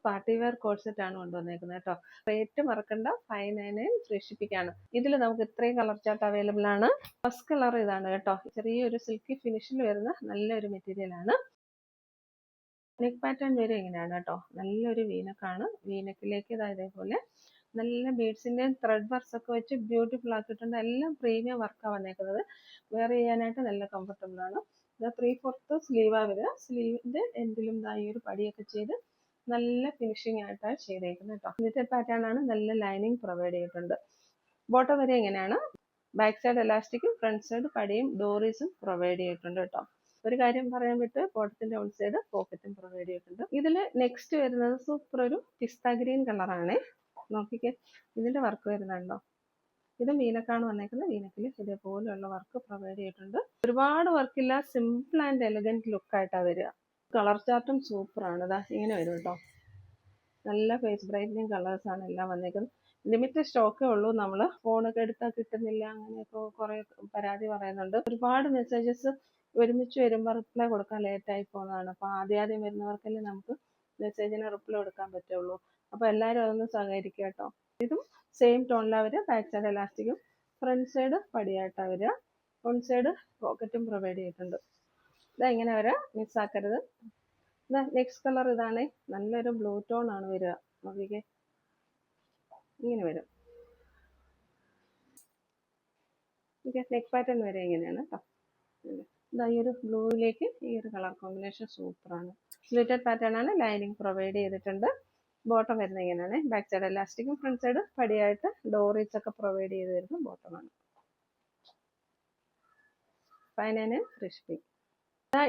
Party wear code set ആണ് കൊണ്ടുവന്നേക്കുന്നത് കേട്ടോ. Rate മറക്കണ്ട, 599 ഫ്രീ ഷിപ്പിംഗ് ആണ്. ഇതിൽ നമുക്ക് ഇത്രയും കളർ ചാർട്ട് അവൈലബിൾ ആണ്. ഫസ്റ്റ് കളർ ഇതാണ് കേട്ടോ. ചെറിയൊരു സിൽക്കി ഫിനിഷിൽ വരുന്ന നല്ലൊരു മെറ്റീരിയൽ ആണ്. നെക്ക് പാറ്റേൺ വരെ ഇങ്ങനെയാണ് കേട്ടോ. നല്ലൊരു വീനക്കാണ്. വീനക്കിലേക്ക് ഇതേപോലെ നല്ല ബീഡ്സിന്റെ ത്രെഡ് വർക്ക്സ് ഒക്കെ വെച്ച് ബ്യൂട്ടിഫുൾ ആക്കിയിട്ടുണ്ട്. എല്ലാം പ്രീമിയം വർക്കാണ് വന്നേക്കുന്നത്. വെയർ ചെയ്യാനായിട്ട് നല്ല കംഫർട്ടബിൾ ആണ്. ഇത് 3/4 സ്ലീവാ വരിക. സ്ലീവിന്റെ എൻഡിലും ഈ ഒരു പടിയൊക്കെ ചെയ്ത് നല്ല ഫിനിഷിംഗ് ആയിട്ടാണ് ചെയ്തേക്കുന്നത് കേട്ടോ. ഇതിന്റെ പാറ്റേൺ ആണ്. നല്ല ലൈനിങ് പ്രൊവൈഡ് ചെയ്തിട്ടുണ്ട്. ബോട്ടം വരെ ഇങ്ങനെയാണ്. ബാക്ക് സൈഡ് എലാസ്റ്റിക്കും ഫ്രണ്ട് സൈഡ് പടിയും ഡോറീസും പ്രൊവൈഡ് ചെയ്തിട്ടുണ്ട് കേട്ടോ. ഒരു കാര്യം പറയാൻ വിട്ട്, ബോട്ടത്തിന്റെ ഔട്ട് സൈഡ് പോക്കറ്റും പ്രൊവൈഡ് ചെയ്തിട്ടുണ്ട്. ഇതിൽ നെക്സ്റ്റ് വരുന്നത് സൂപ്പർ ഒരു പിസ്ത ഗ്രീൻ കളറാണ്. നോക്കിക്കേ, ഇതിന്റെ വർക്ക് വരുന്നുണ്ടോ? ഇത് വീനക്കാണ് വന്നേക്കുന്നത്. വീനക്കിൽ ഇതേപോലെയുള്ള വർക്ക് പ്രൊവൈഡ് ചെയ്തിട്ടുണ്ട്. ഒരുപാട് വർക്കില്ല, സിമ്പിൾ ആൻഡ് എലഗന്റ് ലുക്ക് ആയിട്ടാണ് വരിക. കളർ ചാർട്ടും സൂപ്പറാണ്. ഇതാ ഇങ്ങനെ വരും കേട്ടോ. നല്ല ഫേസ് ബ്രൈറ്റനിങ് കളേഴ്സ് ആണ് എല്ലാം വന്നേക്കുന്നത്. ലിമിറ്റഡ് സ്റ്റോക്കേ ഉള്ളൂ. നമ്മൾ ഫോണൊക്കെ എടുത്താൽ കിട്ടുന്നില്ല, അങ്ങനെയൊക്കെ കുറെ പരാതി പറയുന്നുണ്ട്. ഒരുപാട് മെസ്സേജസ് ഒരുമിച്ച് വരുമ്പോൾ റിപ്ലൈ കൊടുക്കാൻ ലേറ്റായി പോകുന്നതാണ്. അപ്പോൾ ആദ്യം വരുന്നവർക്കല്ലേ നമുക്ക് മെസ്സേജിന് റിപ്ലൈ കൊടുക്കാൻ പറ്റുള്ളൂ. അപ്പോൾ എല്ലാവരും അതൊന്ന് സഹകരിക്കുക കേട്ടോ. ഇതും സെയിം ടോണിലാണ് വരിക. ബാക്ക് സൈഡ് എലാസ്റ്റിക്കും ഫ്രണ്ട് സൈഡ് പടിയായിട്ടാണ് വരിക. ഫ്രണ്ട് സൈഡ് പോക്കറ്റും പ്രൊവൈഡ് ചെയ്തിട്ടുണ്ട്. ഇതാ ഇങ്ങനെ വരിക, മിസ്സാക്കരുത്. ഇതാ നെക്സ്റ്റ് കളർ ഇതാണ്. നല്ലൊരു ബ്ലൂ ടോൺ ആണ് വരിക. നോക്കിക്കേ, ഇങ്ങനെ വരും. നെക്ക് പാറ്റേൺ വരെ ഇങ്ങനെയാണ് കേട്ടോ. ഇതാ ഈ ഒരു ബ്ലൂവിലേക്ക് ഈ ഒരു കളർ കോമ്പിനേഷൻ സൂപ്പറാണ്. സ്ലിറ്റഡ് പാറ്റേൺ ആണ്. ലൈനിങ് പ്രൊവൈഡ് ചെയ്തിട്ടുണ്ട്. ബോട്ടം വരുന്നത് ഇങ്ങനെയാണ്. ബാക്ക് സൈഡ് എലാസ്റ്റിക്കും ഫ്രണ്ട് സൈഡ് പടിയായിട്ട് ഡോറീസ് ഒക്കെ പ്രൊവൈഡ് ചെയ്ത് വരുന്ന ബോട്ടമാണ്. 599 ഫ്രീ ഷിപ്പിംഗ്.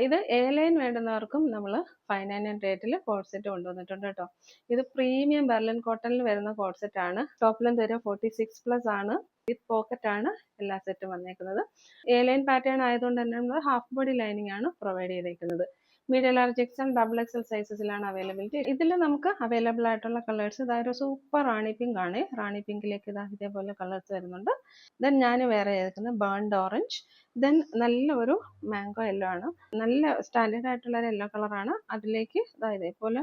ഇത് എ ലൈൻ വേണ്ടുന്നവർക്കും നമ്മൾ 599 റേറ്റിൽ കോഡ് സെറ്റ് കൊണ്ടുവന്നിട്ടുണ്ട് കേട്ടോ. ഇത് പ്രീമിയം ബെർലിൻ കോട്ടണിൽ വരുന്ന കോഡ് സെറ്റ് ആണ്. ടോപ്പ് ലെങ്ത് വരെ 46+ ആണ്. വിത്ത് പോക്കറ്റ് ആണ് എല്ലാ സെറ്റും വന്നേക്കുന്നത്. എ ലൈൻ പാറ്റേൺ ആയതുകൊണ്ട് തന്നെ നമ്മൾ ഹാഫ് ബോഡി ലൈനിങ് ആണ് പ്രൊവൈഡ് ചെയ്തേക്കുന്നത്. Medium large XL double XL സൈസസിലാണ് അവൈലബിലിറ്റി. ഇതിൽ നമുക്ക് അവൈലബിൾ ആയിട്ടുള്ള കളേഴ്സ് ഇതൊരു സൂപ്പർ റാണി പിങ്ക് ആണ്. റാണി പിങ്കിലേക്ക് ഇതേപോലെ കളേഴ്സ് വരുന്നുണ്ട്. ദെൻ ഞാൻ വേറെ ചെയ്തേക്കുന്നത് ബേൺഡ് ഓറഞ്ച്. ദെൻ നല്ല ഒരു മാംഗോ യെല്ലോ ആണ്. നല്ല സ്റ്റാൻഡേർഡ് ആയിട്ടുള്ള ഒരു യെല്ലോ കളറാണ്. അതിലേക്ക് ഇതേപോലെ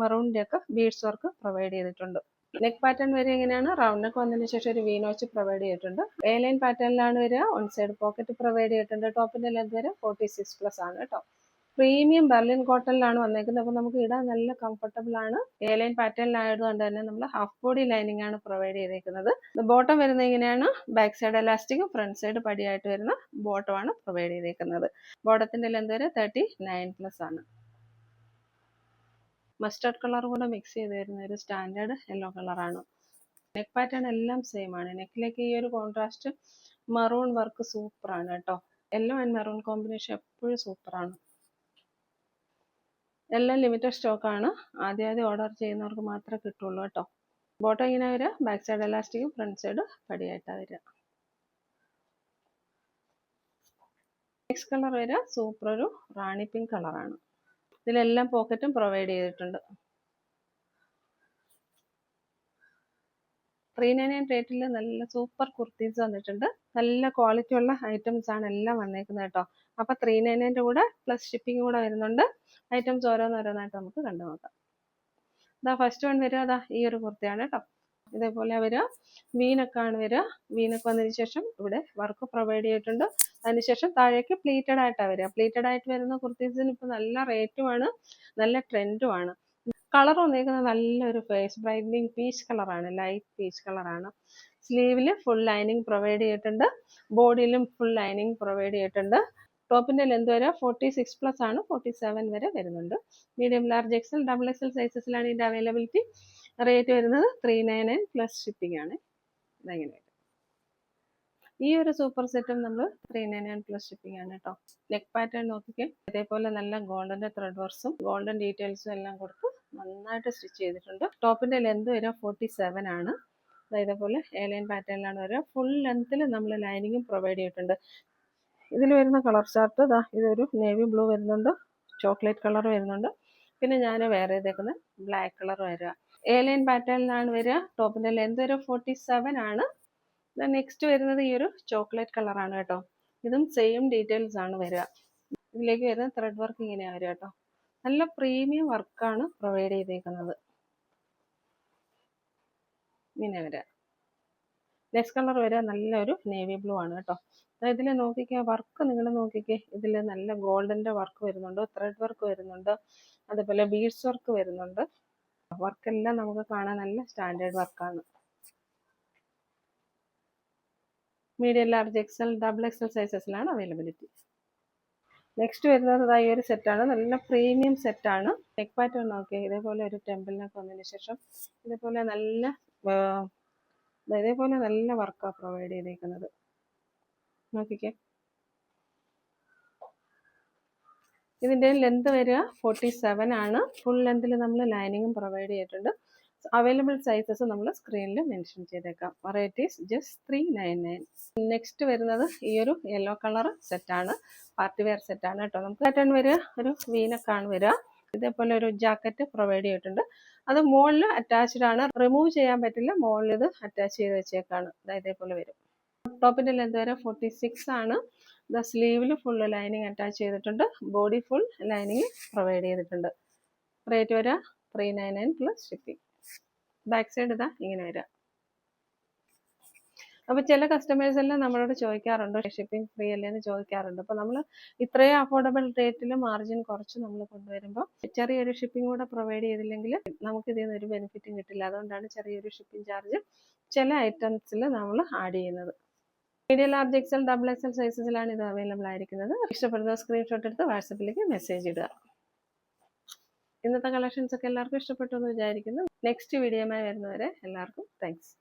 മറൂണിന്റെ ഒക്കെ ബീഡ്സ് വർക്ക് പ്രൊവൈഡ് ചെയ്തിട്ടുണ്ട്. നെക്ക് പാറ്റേൺ വരെ എങ്ങനെയാണ്? റൗണ്ട് നെക്ക് വന്നതിന് ശേഷം ഒരു വി നോച്ച് പ്രൊവൈഡ് ചെയ്തിട്ടുണ്ട്. എ ലൈൻ പാറ്റേണിലാണ് വരിക. വൺ സൈഡ് പോക്കറ്റ് പ്രൊവൈഡ് ചെയ്തിട്ടുണ്ട്. ടോപ്പിന്റെ ലെങ്ത് വരെ 46+ ആണ് കേട്ടോ. പ്രീമിയം ബെർലിൻ കോട്ടണിലാണ് വന്നേക്കുന്നത്. അപ്പോൾ നമുക്ക് ഇടാൻ നല്ല കംഫർട്ടബിൾ ആണ്. എ ലൈൻ പാറ്റേണിലായതുകൊണ്ട് തന്നെ നമ്മൾ ഹാഫ് ബോഡി ലൈനിങ് ആണ് പ്രൊവൈഡ് ചെയ്തേക്കുന്നത്. ബോട്ടം വരുന്നത് ഇങ്ങനെയാണ്. ബാക്ക് സൈഡ് എലാസ്റ്റിക്കും ഫ്രണ്ട് സൈഡ് പടിയായിട്ട് വരുന്ന ബോട്ടം ആണ് പ്രൊവൈഡ് ചെയ്തേക്കുന്നത്. ബോട്ടത്തിന്റെ ലെങ്ത് വരെ 39+ ആണ്. മസ്റ്റർഡ് കളർ കൂടെ മിക്സ് ചെയ്ത് വരുന്ന ഒരു സ്റ്റാൻഡേർഡ് യെല്ലോ കളറാണ്. നെക്ക് പാറ്റേൺ എല്ലാം സെയിം ആണ്. നെക്കിലേക്ക് ഈ ഒരു കോൺട്രാസ്റ്റ് മറൂൺ വർക്ക് സൂപ്പറാണ് കേട്ടോ. യെല്ലോ ആൻഡ് മെറൂൺ കോമ്പിനേഷൻ എപ്പോഴും സൂപ്പറാണ്. എല്ലാം ലിമിറ്റഡ് സ്റ്റോക്കാണ്. ആദ്യം ഓർഡർ ചെയ്യുന്നവർക്ക് മാത്രമേ കിട്ടുള്ളൂ കേട്ടോ. ബോട്ടം ഇങ്ങനെ വരിക. ബാക്ക് സൈഡ് എലാസ്റ്റിക്കും ഫ്രണ്ട് സൈഡ് പടിയായിട്ടാണ് വരിക. നെക്സ്റ്റ് കളർ വരിക സൂപ്പർ ഒരു റാണി പിങ്ക് കളറാണ്. ഇതിലെല്ലാം പോക്കറ്റും പ്രൊവൈഡ് ചെയ്തിട്ടുണ്ട്. 399 റേറ്റിൽ നല്ല സൂപ്പർ കുർത്തീസ് വന്നിട്ടുണ്ട്. നല്ല ക്വാളിറ്റി ഉള്ള ഐറ്റംസ് ആണ് എല്ലാം വന്നേക്കുന്നത് കേട്ടോ. അപ്പൊ 399 കൂടെ പ്ലസ് ഷിപ്പിംഗ് കൂടെ വരുന്നുണ്ട്. ഐറ്റംസ് ഓരോന്നോരോന്നായിട്ട് നമുക്ക് കണ്ടു നോക്കാം. ഇതാ ഫസ്റ്റ് വൺ വരിക. അതാ ഈ ഒരു കുർത്തിയാണ് കേട്ടോ. ഇതേപോലെ വരിക. വീനക്കാണ് വരിക. വീനക്ക് വന്നതിന് ശേഷം ഇവിടെ വർക്ക് പ്രൊവൈഡ് ചെയ്തിട്ടുണ്ട്. അതിനുശേഷം താഴേക്ക് പ്ലീറ്റഡ് ആയിട്ടാണ് വരിക. പ്ലീറ്റഡ് ആയിട്ട് വരുന്ന കുർത്തീസിന് ഇപ്പൊ നല്ല റേറ്റുമാണ്, നല്ല ട്രെൻഡുമാണ്. കളർ വന്നേക്കുന്നത് നല്ലൊരു ഫേസ് ബ്രൈറ്റനിങ് പീച്ച് കളറാണ്. ലൈറ്റ് പീച്ച് കളറാണ്. സ്ലീവിൽ ഫുൾ ലൈനിങ് പ്രൊവൈഡ് ചെയ്തിട്ടുണ്ട്. ബോഡിയിലും ഫുൾ ലൈനിങ് പ്രൊവൈഡ് ചെയ്തിട്ടുണ്ട്. ടോപ്പിന്റെ ലെന്ത് വരെ 46+ ആണ്. 47 വരെ വരുന്നുണ്ട്. Medium large XL double XL സൈസസിലാണ് ഇതിന്റെ അവൈലബിലിറ്റി. റേറ്റ് വരുന്നത് 399 പ്ലസ് ഷിപ്പിംഗ് ആണ്. ഇതെങ്ങനെ ഈ ഒരു സൂപ്പർ സെറ്റും നമ്മൾ 399 പ്ലസ് ഷിപ്പിംഗ് ആണ് കേട്ടോ. നെക്ക് പാറ്റേൺ നോക്കിക്കേ. അതേപോലെ നല്ല ഗോൾഡന്റെ ത്രെഡ് വർക്സും ഗോൾഡൻ ഡീറ്റെയിൽസും എല്ലാം കൊടുത്ത് നന്നായിട്ട് സ്റ്റിച്ച് ചെയ്തിട്ടുണ്ട്. ടോപ്പിന്റെ ലെന്ത് വരെ 47 ആണ്. ഇതേപോലെ എ ലൈൻ പാറ്റേണിലാണ് വരിക. ഫുൾ ലെങ്ത്തിൽ നമ്മൾ ലൈനിങ്ങും പ്രൊവൈഡ് ചെയ്തിട്ടുണ്ട്. ഇതിൽ വരുന്ന കളർ ചാർട്ട് ഇതാ ഇതൊരു നേവി ബ്ലൂ വരുന്നുണ്ട്, ചോക്ലേറ്റ് കളർ വരുന്നുണ്ട്, പിന്നെ ഞാൻ വേറെ ഇതേക്കുന്ന ബ്ലാക്ക് കളർ വരിക. എ ലൈൻ പാറ്റേണിലാണ് വരിക. ടോപ്പിന്റെ ലെന്ത് വരെ 47 ആണ്. നെക്സ്റ്റ് വരുന്നത് ഈ ഒരു ചോക്ലേറ്റ് കളറാണ് കേട്ടോ. ഇതും സെയിം ഡീറ്റെയിൽസ് ആണ് വരിക. ഇതിലേക്ക് വരുന്ന ത്രെഡ് വർക്ക് ഇങ്ങനെയാണ് വരിക കേട്ടോ. നല്ല പ്രീമിയം വർക്കാണ് പ്രൊവൈഡ് ചെയ്തേക്കുന്നത്. ഇങ്ങനെ വരിക. നെക്സ്റ്റ് കളർ വരിക നല്ലൊരു നേവി ബ്ലൂ ആണ് കേട്ടോ. ഇതിൽ നോക്കിക്കേ, വർക്ക് നിങ്ങൾ നോക്കിക്കേ, ഇതിൽ നല്ല ഗോൾഡൻ്റെ വർക്ക് വരുന്നുണ്ട്, ത്രെഡ് വർക്ക് വരുന്നുണ്ട്, അതുപോലെ ബീഡ്സ് വർക്ക് വരുന്നുണ്ട്. വർക്കെല്ലാം നമുക്ക് കാണാൻ നല്ല സ്റ്റാൻഡേർഡ് വർക്കാണ്. Medium, large, XL, double XL സൈസസിലാണ് അവൈലബിലിറ്റി. നെക്സ്റ്റ് വരുന്നത് ഈ ഒരു സെറ്റാണ്, നല്ല പ്രീമിയം സെറ്റാണ്. നെക്ക് പാറ്റേൺ നോക്കിയാൽ ഇതേപോലെ ഒരു ടെമ്പിളിനൊക്കെ വന്നതിന് ശേഷം ഇതേപോലെ നല്ല വർക്കാണ് പ്രൊവൈഡ് ചെയ്തേക്കുന്നത്. നോക്കിക്കേ, ഇതിൻ്റെ ലെന്ത് വരിക 47 ആണ്. ഫുൾ ലെന്തിൽ നമ്മൾ ലൈനിങ്ങും പ്രൊവൈഡ് ചെയ്തിട്ടുണ്ട്. അവൈലബിൾ സൈസസ് നമ്മൾ സ്ക്രീനിൽ മെൻഷൻ ചെയ്തേക്കാം. Rate is just 399. നെക്സ്റ്റ് വരുന്നത് ഈ ഒരു യെല്ലോ കളർ സെറ്റാണ്, പാർട്ടി വെയർ സെറ്റാണ് കേട്ടോ. നമുക്ക് പാറ്റേൺ വരിക ഒരു വീനക്കാണ് വരിക. ഇതേപോലെ ഒരു ജാക്കറ്റ് പ്രൊവൈഡ് ചെയ്തിട്ടുണ്ട്. അത് മുകളിൽ അറ്റാച്ച്ഡ് ആണ്, റിമൂവ് ചെയ്യാൻ പറ്റില്ല. മുകളിൽ ഇത് അറ്റാച്ച് ചെയ്ത് വെച്ചേക്കാണ്. ഇതേപോലെ വരും. ടോപ്പിൻ്റെ ലെന്ത് വരെ 46 ആണ്. സ്ലീവിൽ ഫുൾ ലൈനിങ് അറ്റാച്ച് ചെയ്തിട്ടുണ്ട്, ബോഡി ഫുൾ ലൈനിങ് പ്രൊവൈഡ് ചെയ്തിട്ടുണ്ട്. റേറ്റ് വരിക 399 പ്ലസ് ഷിപ്പിംഗ്. ബാക്ക് സൈഡ് ഇതാ ഇങ്ങനെ വരിക. അപ്പോൾ ചില കസ്റ്റമേഴ്സ് എല്ലാം നമ്മളോട് ചോദിക്കാറുണ്ട് ഷിപ്പിംഗ് ഫ്രീ അല്ലേ എന്ന് ചോദിക്കാറുണ്ട്. അപ്പോൾ നമ്മൾ ഇത്രയും അഫോർഡബിൾ റേറ്റിൽ മാർജിൻ കുറച്ച് നമ്മൾ കൊണ്ടുവരുമ്പോൾ ചെറിയൊരു ഷിപ്പിംഗ് കൂടെ പ്രൊവൈഡ് ചെയ്തില്ലെങ്കിൽ നമുക്ക് ഇതിൽ നിന്ന് ഒരു ബെനിഫിറ്റും കിട്ടില്ല. അതുകൊണ്ടാണ് ചെറിയൊരു ഷിപ്പിംഗ് ചാർജ് ചില ഐറ്റംസിൽ നമ്മൾ ആഡ് ചെയ്യുന്നത്. Medium, large, XL, double XL സൈസസിലാണ് ഇത് അവൈലബിൾ ആയിരിക്കുന്നത്. ഇഷ്ടപ്പെടുന്ന സ്ക്രീൻഷോട്ട് എടുത്ത് വാട്സപ്പിലേക്ക് മെസ്സേജ് ഇടുക. ഇന്നത്തെ കളക്ഷൻസ് ഒക്കെ എല്ലാവർക്കും ഇഷ്ടപ്പെട്ടു എന്ന് വിചാരിക്കുന്നു. നെക്സ്റ്റ് വീഡിയോയുമായി വരുന്നവരെ എല്ലാവർക്കും താങ്ക്സ്.